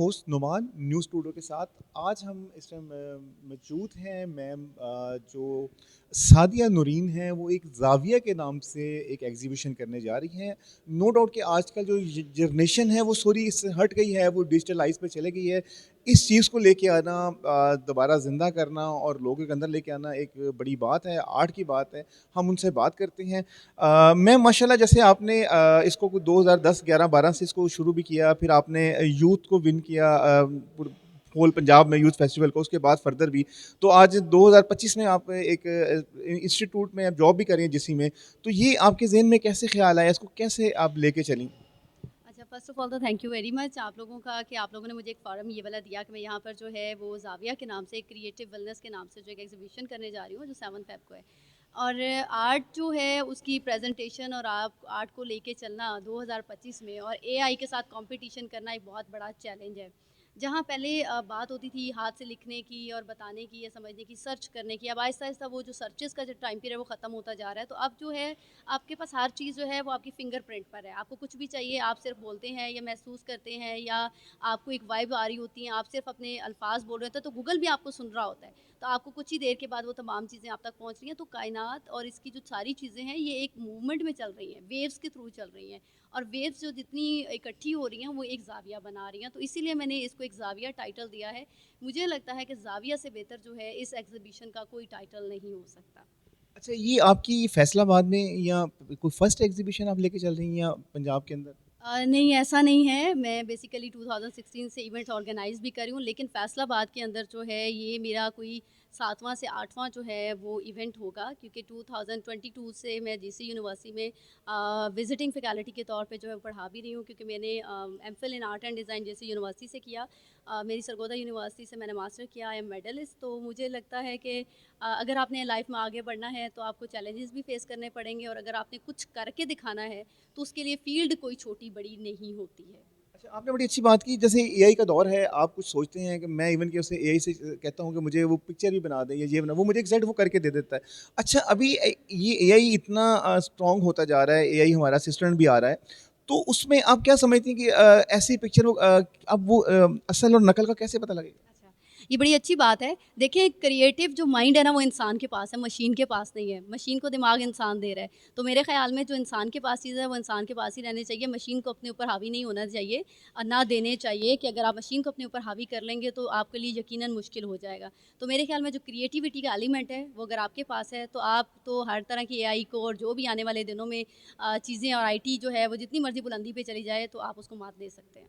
Host Numan news studio के साथ। आज हम इस टाइम मौजूद हैं मैम जो सादिया नूरीन हैं, वो एक ज़ाविया के नाम से एक एग्जीबिशन करने जा रही हैं। नो डाउट कि आजकल जो जनरेशन है वो थोड़ी इससे हट गई है, वो डिजिटलाइज पे चले गई है। इस चीज़ को लेके आना, दोबारा ज़िंदा करना और लोगों के अंदर लेके आना एक बड़ी बात है, आर्ट की बात है। हम उनसे बात करते हैं। मैम माशाल्लाह, जैसे आपने इसको 2010, 11, 12 से इसको शुरू भी किया, फिर आपने यूथ को विन किया, होल पंजाब में यूथ फेस्टिवल को, उसके बाद फर्दर भी। तो आज 2025 में आप एक इंस्टीट्यूट में जॉब भी कर रही हैं जिसी में। तो ये आपके ज़हन में कैसे ख्याल आया, इसको कैसे आप लेके चलीं? अच्छा, फ़र्स्ट ऑफ़ ऑल तो थैंक यू वेरी मच आप लोगों का कि आप लोगों ने मुझे एक फ़ोरम ये वाला दिया कि मैं यहाँ पर जो है वो ज़ाविया के नाम से, क्रिएटिव वेलनेस के नाम से जो एक एग्ज़िबिशन करने जा रही हूँ, जो 7 फ़ेब को है। और आर्ट जो है उसकी प्रेज़ेंटेशन और आप आर्ट को लेके चलना 2025 में और एआई के साथ कॉम्पिटिशन करना एक बहुत बड़ा चैलेंज है। जहाँ पहले बात होती थी हाथ से लिखने की और बताने की या समझने की, सर्च करने की, अब आहिस्ता-आहिस्ता वो जो सर्चेज़ का जो टाइम पीरियड है वो ख़त्म होता जा रहा है। तो अब जो है आपके पास हर चीज़ जो है वो आपकी फिंगरप्रिंट पर है। आपको कुछ भी चाहिए, आप सिर्फ़ बोलते हैं या महसूस करते हैं या आपको एक वाइब आ रही होती है, आप सिर्फ़ अपने अल्फ़ाज़ बोल रहे होते हैं, तो गूगल भी आपको सुन रहा होता है। तो आपको कुछ ही देर के बाद वो तमाम चीज़ें आप तक पहुँच रही हैं। तो कायनात और इसकी जो सारी चीज़ें हैं, ये एक मूवमेंट में चल रही हैं, वेव्स के थ्रू चल रही हैं और वेव्स जो जितनी इकट्ठी हो रही हैं, वो एक ज़ाविया बना रही हैं। तो इसीलिए मैंने इसको एक ज़ाविया टाइटल दिया है। मुझे लगता है कि ज़ाविया से बेहतर जो है इस एग्ज़िबिशन का कोई टाइटल नहीं हो सकता। अच्छा, ये आपकी फैसलाबाद में या कोई फर्स्ट एग्जीबिशन आप लेके चल रही हैं या पंजाब के अंदर? नहीं ऐसा नहीं है, मैं बेसिकली 2016 से इवेंट्स ऑर्गेनाइज़ भी कर रही हूँ, लेकिन फ़ैसलाबाद के अंदर जो है ये मेरा कोई 7वाँ से 8वाँ जो है वो इवेंट होगा क्योंकि 2022 से मैं जीसी यूनिवर्सिटी में विज़िटिंग फैकल्टी के तौर पे जो है पढ़ा भी रही हूँ क्योंकि मैंने MPhil in art and design GC university से किया। मेरी सरगोदा यूनिवर्सिटी से मैंने मास्टर किया, आई एम मेडलिस्ट। तो मुझे लगता है कि अगर आपने लाइफ़ में आगे बढ़ना है तो आपको चैलेंजेस भी फ़ेस करने पड़ेंगे और अगर आपने कुछ करके दिखाना है तो उसके लिए फ़ील्ड कोई छोटी-बड़ी नहीं होती है। अच्छा, आपने बड़ी अच्छी बात की। जैसे एआई का दौर है, आप कुछ सोचते हैं कि मैं इवन कि उसे एआई से कहता हूँ कि मुझे वो पिक्चर भी बना दे या ये बना, वो मुझे एग्ज़ैक्ट वो करके दे देता है। अच्छा, अभी ये एआई इतना स्ट्रॉन्ग होता जा रहा है, एआई हमारा असिस्टेंट भी आ रहा है, तो उसमें आप क्या समझती हैं कि ऐसी पिक्चर वो अब वो असल और नकल का कैसे पता लगेगा? अच्छा, ये बड़ी अच्छी बात है। देखिए क्रिएटिव जो माइंड है ना वो इंसान के पास है, मशीन के पास नहीं है। मशीन को दिमाग इंसान दे रहा है। तो मेरे ख़्याल में जो इंसान के पास चीज़ है वो इंसान के पास ही रहनी चाहिए। मशीन को अपने ऊपर हावी नहीं होना चाहिए ना देने चाहिए कि अगर आप मशीन को अपने ऊपर हावी कर लेंगे तो आपके लिए यकीनन मुश्किल हो जाएगा। तो मेरे ख़्याल में जो क्रिएटिविटी का एलिमेंट है वो अगर आपके पास है तो आप तो हर तरह की एआई को और जो भी आने वाले दिनों में चीज़ें और आईटी जो है वो जितनी मर्ज़ी बुलंदी पे चली जाए तो आप उसको मात दे सकते हैं।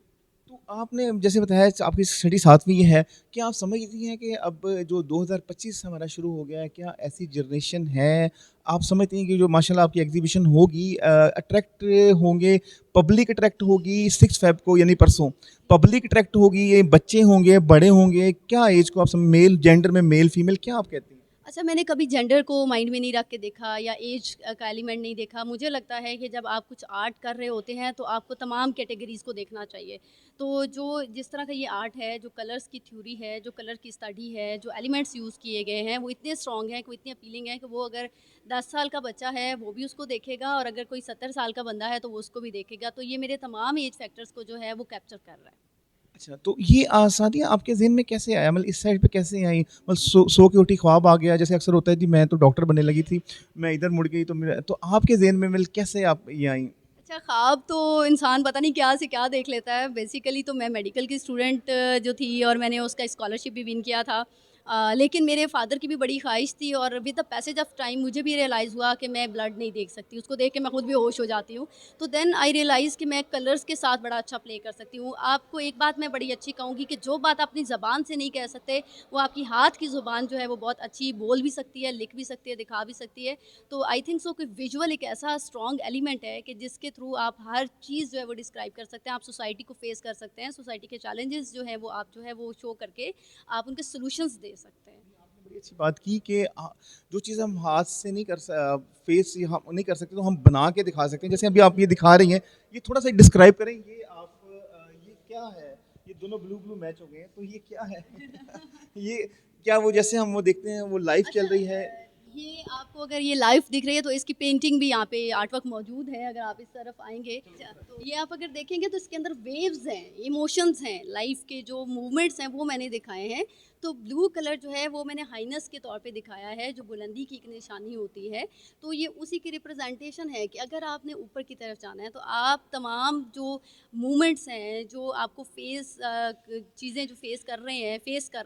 तो आपने जैसे बताया आपकी स्टडी 7वीं है, क्या आप समझती हैं कि अब जो 2025 हमारा शुरू हो गया है, क्या ऐसी जनरेशन है, आप समझती हैं कि जो माशाल्लाह आपकी एग्ज़िबिशन होगी, अट्रैक्ट होंगे, पब्लिक अट्रैक्ट होगी 6 फ़ेब को यानी परसों, पब्लिक अट्रैक्ट होगी, ये बच्चे होंगे, बड़े होंगे, क्या ऐज को आप मेल जेंडर में मेल फीमेल क्या आप कहती हैं? अच्छा, मैंने कभी जेंडर को माइंड में नहीं रख के देखा या एज का एलिमेंट नहीं देखा। मुझे लगता है कि जब आप कुछ आर्ट कर रहे होते हैं, तो आपको तमाम कैटेगरीज़ को देखना चाहिए। तो जो जिस तरह का ये आर्ट है, जो कलर्स की थ्योरी है, जो कलर की स्टडी है, जो एलिमेंट्स यूज़ किए गए हैं, वो इतने स्ट्रॉन्ग हैं, कि वो इतने अपीलिंग हैं कि वो अगर 10 साल का बच्चा है, वो भी उसको देखेगा और अगर कोई 70 साल का बंदा है, तो वो उसको भी देखेगा। तो ये मेरे तमाम एज फैक्टर्स को जो है, वो कैप्चर कर रहा है। अच्छा, तो ये शादियाँ आपके ज़हन में कैसे आया? मतलब इस साइड पे कैसे आई? मतलब सो के उठी ख्वाब आ गया, जैसे अक्सर होता है जी मैं तो डॉक्टर बनने लगी थी, मैं इधर मुड़ गई तो मेरा तो आपके ज़हन में मतलब कैसे आप ये आईं? अच्छा, ख्वाब तो इंसान पता नहीं क्या से क्या देख लेता है। बेसिकली तो मैं मेडिकल की स्टूडेंट जो थी और मैंने उसका स्कॉलरशिप भी विन किया था। लेकिन मेरे फ़ादर की भी बड़ी ख़्वाहिश थी और with the passage of time मुझे भी रियलाइज़ हुआ कि मैं ब्लड नहीं देख सकती। उसको देख के मैं खुद भी होश हो जाती हूँ। तो देन आई रियलाइज़ कि मैं कलर्स के साथ बड़ा अच्छा प्ले कर सकती हूँ। आपको एक बात मैं बड़ी अच्छी कहूँगी कि जो बात अपनी ज़बान से नहीं कह सकते, वो आपकी हाथ की ज़ुबान जो है वो बहुत अच्छी बोल भी सकती है, लिख भी सकती है, दिखा भी सकती है। तो आई थिंक सो कि विजुअल एक ऐसा स्ट्रॉन्ग एलिमेंट है कि जिसके थ्रू आप हर चीज़ जो है वो डिस्क्राइब कर सकते हैं, आप सोसाइटी को फेस कर सकते हैं, सोसाइटी के चैलेंजेस जो हैं वो आप जो है वो शो करके आप उनके सॉल्यूशंस दे सकते हैं। आपने बड़ी अच्छी बात की कि जो चीज़ हम हाथ से नहीं फेस हम नहीं कर सकते तो हम बना के दिखा सकते हैं। जैसे अभी आप ये दिखा रही हैं, ये थोड़ा-सा डिस्क्राइब करें ये आप ये क्या है? ये दोनों ब्लू-ब्लू मैच हो गए हैं, तो ये क्या है? ये क्या वो जैसे हम वो देखते हैं वो लाइव चल अच्छा रही है? ये आपको अगर ये लाइव दिख रही है तो इसकी पेंटिंग भी यहाँ पे आर्ट वर्क मौजूद है। अगर आप इस तरफ आएंगे तो ये आप अगर देखेंगे तो इसके अंदर वेव्स हैं, इमोशंस हैं, लाइफ के जो मूवमेंट्स हैं वो मैंने दिखाए हैं। तो ब्लू कलर जो है वो मैंने हाइनेस के तौर पे दिखाया है, जो बुलंदी की एक निशानी होती है। तो ये उसी की रिप्रेजेंटेशन है कि अगर आपने ऊपर की तरफ जाना है तो आप तमाम जो मूवमेंट्स हैं, जो आपको चीज़ें जो फेस कर रहे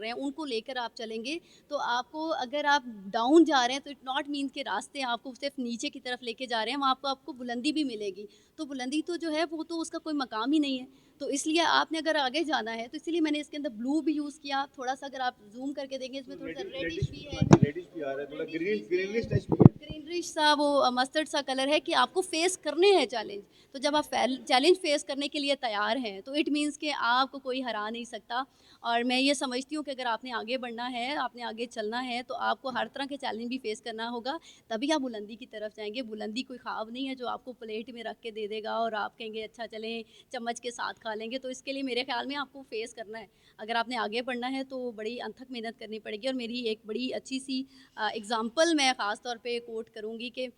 हैं उनको लेकर आप चलेंगे। तो आपको अगर आप डाउन जा रहे हैं तो इट नॉट मीन के रास्ते आपको सिर्फ नीचे की तरफ लेके जा रहे हैं, वहाँ पर आपको बुलंदी भी मिलेगी। तो बुलंदी तो जो है वो तो उसका कोई मकाम ही नहीं है। तो इसलिए आपने अगर आगे जाना है तो इसीलिए मैंने इसके अंदर ब्लू भी यूज़ किया। थोड़ा सा अगर आप जूम करके देखेंगे इसमें थोड़ा सा रेडिश भी है, रेडिश भी आ रहा है, थोड़ा ग्रीनिश टच भी है। ग्रीनरिश सा वो मस्टर्ड सा कलर है कि आपको फेस करने हैं चैलेंज। तो जब आप चैलेंज फेस करने के लिए तैयार हैं तो इट मीन्स कि आपको कोई हरा नहीं सकता। और मैं ये समझती हूँ कि अगर आपने आगे बढ़ना है, आपने आगे चलना है, तो आपको हर तरह के चैलेंज भी फेस करना होगा, तभी आप बुलंदी की तरफ जाएंगे। बुलंदी कोई ख्वाब नहीं है जो आपको प्लेट में रख के दे देगा और आप कहेंगे अच्छा चलें चम्मच के साथ खा लेंगे। तो इसके लिए मेरे ख्याल में आपको फेस करना है। अगर आपने आगे बढ़ना है तो बड़ी अथक मेहनत करनी पड़ेगी। और मेरी एक बड़ी अच्छी सी एग्ज़ाम्पल मैं ख़ास तौर पे कोट करूँगी कि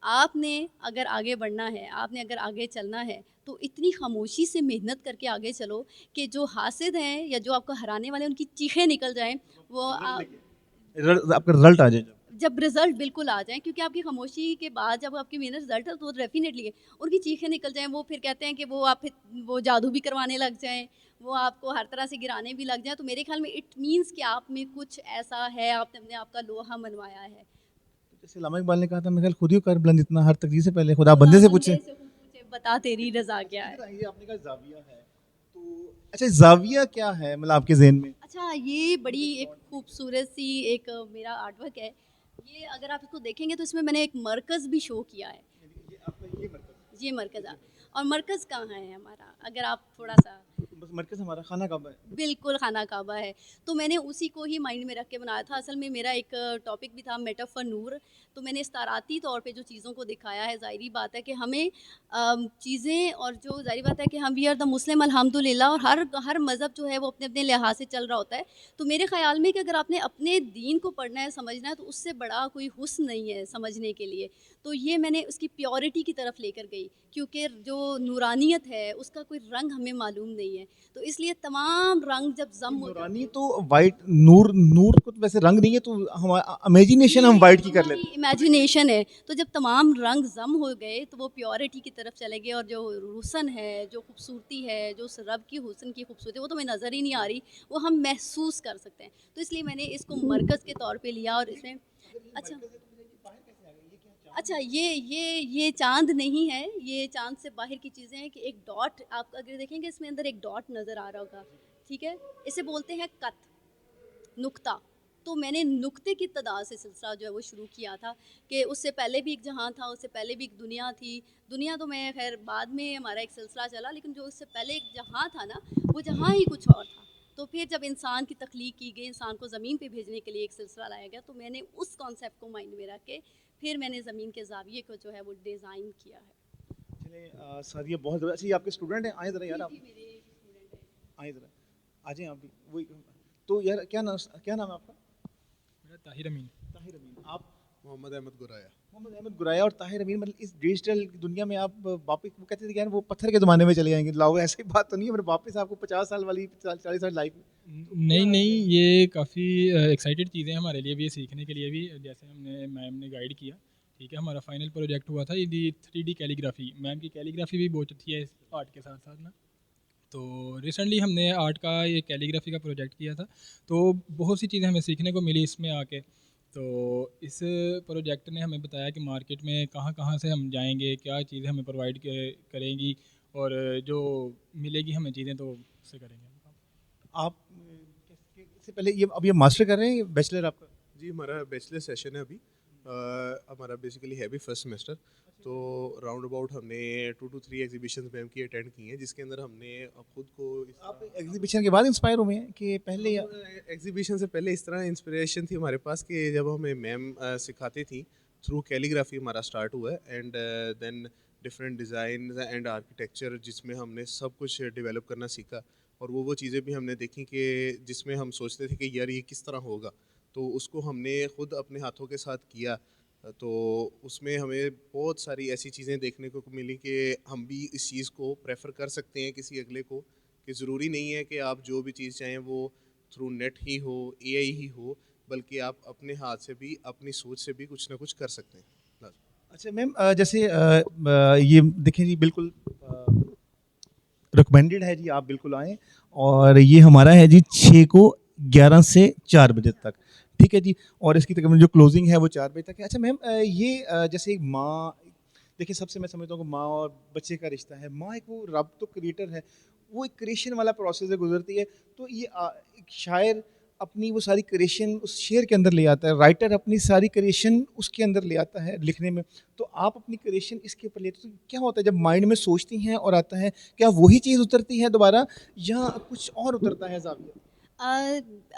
आपने अगर आगे बढ़ना है, आपने अगर आगे चलना है, तो इतनी खामोशी से मेहनत करके आगे चलो कि जो हासिद हैं या जो आपको हराने वाले हैं, उनकी चीखें निकल जाएँ। वो आपका रिजल्ट आ जाए जब रिज़ल्ट बिल्कुल आ जाएँ, क्योंकि आपकी खामोशी के बाद जब आपकी मेहनत रिज़ल्ट है तो डेफ़िनेटली है, उनकी चीखें निकल जाएँ, वो फिर कहते हैं कि वो जादू भी करवाने लग जाएँ, वो आपको हर तरह से गिराने भी लग जाएँ। तो मेरे ख़्याल में इट मीन्स कि आप में कुछ ऐसा है, आपने अपने आप का लोहा मनवाया है। जैसे लामा इकबाल ने कहा था, मेरे ख्याल खुद ही कर बुलंद इतना, हर तकदीर से पहले खुदा खुदा बंदे से बंदे पूछे। से खुद पूछे, बता तेरी रज़ा क्या है। इधर आइए, आपने कहा ज़ाविया है, तो अच्छा ज़ाविया क्या है मतलब आपके ज़हन में? अच्छा, ये बड़ी एक खूबसूरत सी एक मेरा आर्ट वर्क है। ये अगर आप इसको देखेंगे तो इसमें मैंने एक मरकज़ भी शो किया है। ये आपका ये मरकज़, ये मरकज़ और मरकज़ कहाँ है हमारा? अगर आप थोड़ा-सा बस मरकज़ हमारा खाना काबा है। बिल्कुल खाना काबा है। तो मैंने उसी को ही माइंड में रख के बनाया था। असल में मेरा एक टॉपिक भी था मेटाफर नूर। तो मैंने इस्ताराती तौर पे जो चीज़ों को दिखाया है, ज़ाहिरी बात है कि हमें चीज़ें और जो ज़ाहिरी बात है कि हम वी आर द मुस्लिम अल्हम्दुलिल्लाह, और हर मज़हब जो है वो अपने-अपने लिहाज से चल रहा होता है। तो मेरे ख़्याल में कि अगर आपने अपने दीन को पढ़ना है, समझना है, तो उससे बड़ा कोई हुस्न नहीं है समझने के लिए। तो ये मैंने उसकी प्योरिटी की तरफ लेकर गई, क्योंकि जो नूरानियत है उसका कोई रंग हमें मालूम नहीं है। तो इसलिए तमाम रंग जब ज़म हो जाते नूरानी हैं, तो वाइट, नूर नूर को तो वैसे रंग नहीं है, तो हम इमेजिनेशन हम वाइट की कर हमारी लेते इमेजिनेशन है। तो जब तमाम रंग ज़म हो गए तो वो प्योरिटी की तरफ चले गए, और जो हुस्न है, जो खूबसूरती है, जो उस रब की हुस्न की खूबसूरती, वो तो हमें नज़र ही नहीं आ रही, वो हम महसूस कर सकते हैं। तो इसलिए मैंने इसको मरकज़ के तौर पे लिया। और इसमें अच्छा अच्छा, ये चाँद नहीं है, ये चाँद से बाहर की चीज़ें हैं कि एक डॉट आप अगर देखेंगे इसमें अंदर एक डॉट नज़र आ रहा होगा, ठीक है? इसे बोलते हैं कत, नुक्ता। तो मैंने नुक्ते की तादाद से सिलसिला जो है वो शुरू किया था कि उससे पहले भी एक जहाँ था, उससे पहले भी एक दुनिया थी। दुनिया तो मैं खैर बाद में हमारा एक सिलसिला चला, लेकिन जो उससे पहले एक जहाँ था ना, वो जहाँ ही कुछ और था। तो फिर जब इंसान की तख्लीक की गई, इंसान को ज़मीन पे भेजने के लिए एक सिलसिला लाया गया, तो मैंने उस कॉन्सेप्ट को माइंड में रख के फिर मैंने ज़मीन के ज़ाविये को जो है वो डिज़ाइन किया है। चलिए सादिया बहुत ज़बरदस्त। अच्छा, ये आपके स्टूडेंट हैं, आए ज़रा यार, आप जी, मेरे स्टूडेंट हैं। आए ज़रा, आ जाएं आप भी। वही तो यार, क्या नाम है आपका? मेरा ताहिर अमीन। ताहिर अमीन। आप? मोहम्मद अहमद गुराया। मोहम्मद अहमद गुराया और ताहिर अमीन, मतलब इस डिजिटल दुनिया में आप वापस, वो कहते थे कि यार वो पत्थर के ज़माने में चले जाएंगे, लाओ ऐसी बात तो नहीं है, मतलब वापस आपको 50 साल वाली 40 साल लाइफ में, तो नहीं क्या नहीं, है? ये काफ़ी एक्साइटेड चीज़ें हैं हमारे लिए भी, ये सीखने के लिए भी। जैसे हमने मैम ने गाइड किया, ठीक है, हमारा फाइनल प्रोजेक्ट हुआ था ये 3D कैलीग्राफी। मैम की कैलीग्राफी भी बहुत अच्छी है इस आर्ट के साथ साथ ना। तो रिसेंटली हमने आर्ट का ये कैलीग्राफी का प्रोजेक्ट किया था, तो बहुत सी चीज़ें हमें सीखने को मिली इसमें आके। तो इस प्रोजेक्ट ने हमें बताया कि मार्केट में कहाँ कहाँ से हम जाएंगे, क्या चीज़ें हमें प्रोवाइड करेंगी, और जो मिलेगी हमें चीज़ें तो उससे करेंगे हम काम। आप इससे पहले ये, अब ये मास्टर कर रहे हैं, बैचलर आपका? जी, हमारा बैचलर सेशन है अभी। हमारा बेसिकली है भी फर्स्ट सेमेस्टर। तो राउंड अबाउट हमने 2 to 3 एग्जीबिशंस मैम की अटेंड की हैं, जिसके अंदर हमने खुद को आप एग्जीबिशन के बाद इंस्पायर हुए हैं कि पहले या? एग्जीबिशन से पहले इस तरह इंस्पिरेशन थी हमारे पास कि जब हमें मैम सिखाती थी, थ्रू कैलीग्राफी हमारा स्टार्ट हुआ है। And then different design and architecture, जिसमें हमने सब कुछ डेवलप करना सीखा। और वो चीज़ें भी हमने देखी कि जिसमें हम सोचते थे कि यार ये किस तरह होगा, तो उसको हमने ख़ुद अपने हाथों के साथ किया। तो उसमें हमें बहुत सारी ऐसी चीज़ें देखने को मिली कि हम भी इस चीज़ को प्रेफर कर सकते हैं किसी अगले को, कि ज़रूरी नहीं है कि आप जो भी चीज़ चाहें वो थ्रू नेट ही हो, एआई ही हो, बल्कि आप अपने हाथ से भी, अपनी सोच से भी कुछ ना कुछ कर सकते हैं। अच्छा मैम, जैसे ये देखें जी, बिल्कुल रिकमेंडेड है जी, आप बिल्कुल आएँ। और ये हमारा है जी 6 को 11 से 4 बजे तक, ठीक है जी। और इसकी तकरीबन जो क्लोजिंग है वो 4 बजे तक है। अच्छा मैम, ये जैसे एक माँ, देखिए सबसे मैं समझता हूँ कि माँ और बच्चे का रिश्ता है। माँ एक वो रब तो क्रिएटर है, वो एक क्रिएशन वाला प्रोसेस से गुजरती है। तो ये एक शायर अपनी वो सारी क्रिएशन उस शेर के अंदर ले आता है, राइटर अपनी सारी क्रिएशन उसके अंदर ले आता है लिखने में। तो आप अपनी क्रिएशन इसके ऊपर लेते हो, तो क्या होता है जब माइंड में सोचती हैं और आता है, क्या वही चीज़ उतरती है दोबारा या कुछ और उतरता है ज़ाविया?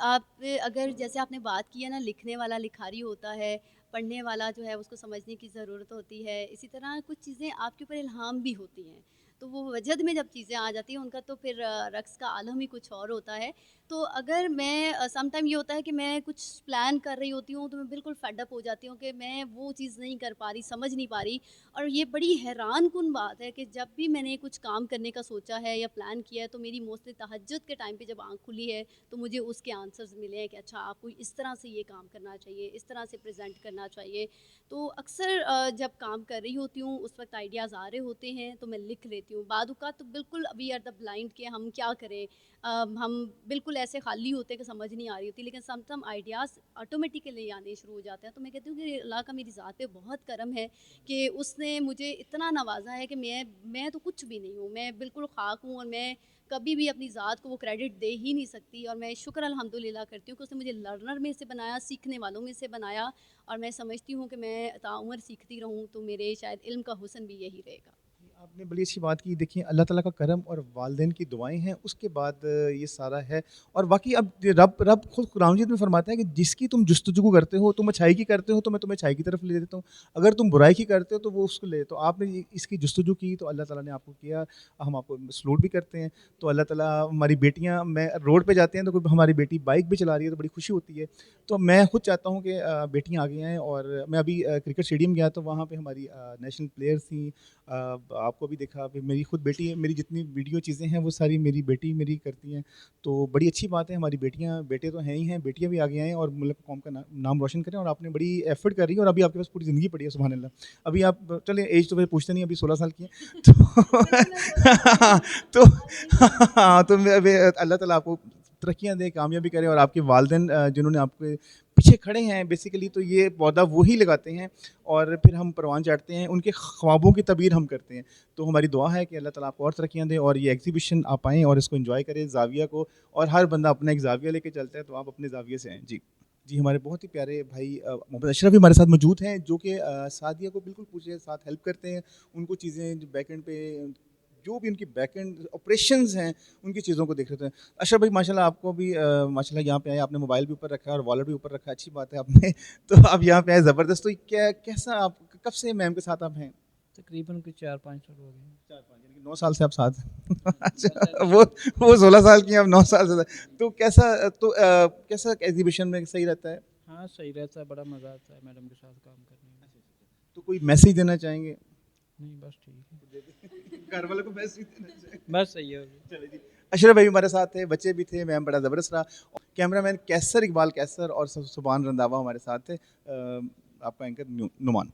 आप अगर जैसे आपने बात की है ना, लिखने वाला लिखारी होता है, पढ़ने वाला जो है उसको समझने की ज़रूरत होती है। इसी तरह कुछ चीज़ें आपके ऊपर इल्हाम भी होती हैं। तो वो वजद में जब चीज़ें आ जाती हैं उनका तो फिर रक़्स का आलम ही कुछ और होता है। तो अगर मैं सम टाइम ये होता है कि मैं कुछ प्लान कर रही होती हूँ तो मैं बिल्कुल फेड अप हो जाती हूँ कि मैं वो चीज़ नहीं कर पा रही, समझ नहीं पा रही। और ये बड़ी हैरानकुन बात है कि जब भी मैंने कुछ काम करने का सोचा है या प्लान किया है तो मेरी मोस्टली तहज्जुद के टाइम पे जब आँख खुली है तो मुझे उसके आंसर्स मिले हैं कि अच्छा आपको इस तरह से ये काम करना चाहिए, इस तरह से प्रेज़ेंट करना चाहिए। तो अक्सर जब काम कर रही होती हूँ उस वक़्त आइडियाज़ आ रहे होते हैं तो मैं लिख लेती हूँ। बाद-औक़ात तो बिल्कुल वी आर द ब्लाइंड कि हम क्या करें। हम बिल्कुल ऐसे खाली होते हैं कि समझ नहीं आ रही होती, लेकिन सम आइडियाज़ ऑटोमेटिकली आने शुरू हो जाते हैं। तो मैं कहती हूँ कि अल्लाह का मेरी ज़ात पे बहुत करम है कि उसने मुझे इतना नवाज़ा है कि मैं तो कुछ भी नहीं हूँ, मैं बिल्कुल ख़ाक हूँ। और मैं कभी भी अपनी ज़ात को वो क्रेडिट दे ही नहीं सकती। और मैं शुक्र अल्हम्दुलिल्लाह करती हूँ कि उसने मुझे लर्नर में से बनाया, सीखने वालों में से बनाया। और मैं समझती हूँ कि मैं ताउम्र सीखती रहूँ तो मेरे शायद इल्म का हुस्न भी यही रहेगा। आपने बड़ी अच्छी बात की। देखिए अल्लाह ताला का करम और वालिदैन की दुआएँ हैं, उसके बाद ये सारा है। और वाक़ई अब रब रब खुद कुरान मजीद में फ़रमाता है कि जिसकी तुम जुस्तजू करते हो, तुम अच्छाई की करते हो तो मैं तुम्हें अच्छाई की तरफ ले देता हूँ। अगर तुम बुराई की करते हो तो वो उसको ले, तो आपने इसकी जुस्तजू की तो अल्लाह ताला ने आपको किया। हम आपको सलूट भी करते हैं। तो अल्लाह ताला, हमारी बेटियाँ, मैं रोड पे जाते हैं तो कोई हमारी बेटी बाइक भी चला रही है तो बड़ी खुशी होती है। तो मैं खुद चाहता हूँ कि बेटियाँ आगे आएँ। और मैं अभी क्रिकेट स्टेडियम गया तो वहाँ पे हमारी नेशनल प्लेयर्स थी। आपको भी देखा, अभी मेरी खुद बेटी है, मेरी जितनी वीडियो चीज़ें हैं वो सारी मेरी बेटी मेरी करती हैं। तो बड़ी अच्छी बात है, हमारी बेटियाँ, बेटे तो हैं ही हैं, बेटियाँ भी आगे आएँ और मुल्क कौम का नाम रोशन करें। और आपने बड़ी एफ़र्ट कर रही है और अभी आपके पास पूरी ज़िंदगी पड़ी है, सुभान अल्लाह। अभी आप चलिए, एज तो फिर पूछते नहीं, अभी 16 साल की हैं। तो हाँ, तो मैं अभी अल्लाह ताला आपको तरक्कियाँ दे, कामयाबी करे। और आपके वालिदैन जिन्होंने आपके पीछे खड़े हैं बेसिकली, तो ये पौधा वो ही लगाते हैं और फिर हम परवान चाटते हैं, उनके ख्वाबों की तबीर हम करते हैं। तो हमारी दुआ है कि अल्लाह ताला आपको और तरक्कियाँ दे और ये एग्ज़िबिशन आप आएँ और इसको एन्जॉय करें, ज़ाविया को। और हर बंदा अपना एक ज़ाविया लेके चलता है, तो आप अपने ज़ाविये से आएँ। जी। जी, हमारे बहुत ही प्यारे भाई मोहम्मद अशरफ भी हमारे साथ मौजूद हैं, जो कि सादिया को बिल्कुल पूछे साथ हेल्प करते हैं। उनको चीज़ें जो बैकएंड पे, जो भी उनकी बैकएंड ऑपरेशंस हैं, उनकी चीज़ों को देख रहे थे। अशरफ भाई, माशाल्लाह आपको भी माशाल्लाह यहाँ पे आए, आपने मोबाइल भी ऊपर रखा है और वॉलेट भी ऊपर रखा है, अच्छी बात है आपने। तो आप यहाँ पे आए, ज़बरदस्त। तो क्या, कैसा, आप कब से मैम के साथ आप हैं? तकरीबन कुछ 4-5 साल हो गए। 4-5, यानी कि 9 साल से आप साथ हैं। अच्छा, वो 16 साल की हैं, अब 9 साल से। तो कैसा, तो कैसा एग्ज़िबिशन में सही रहता है? हाँ, सही रहता है, बड़ा मज़ा आता है मैडम के साथ काम करने में। तो कोई मैसेज देना चाहेंगे? नहीं, बस ठीक है। घर वालों को मैसेज देना चाहेंगे? बस सही है अभी। चलिए जी। अशरफ भाई हमारे साथ थे, बच्चे भी थे, मैम बड़ा ज़बरदस्त रहा। कैमरामैन कैसर, इकबाल कैसर और सुभान रंधावा हमारे साथ थे। आपका एंकर नुमान।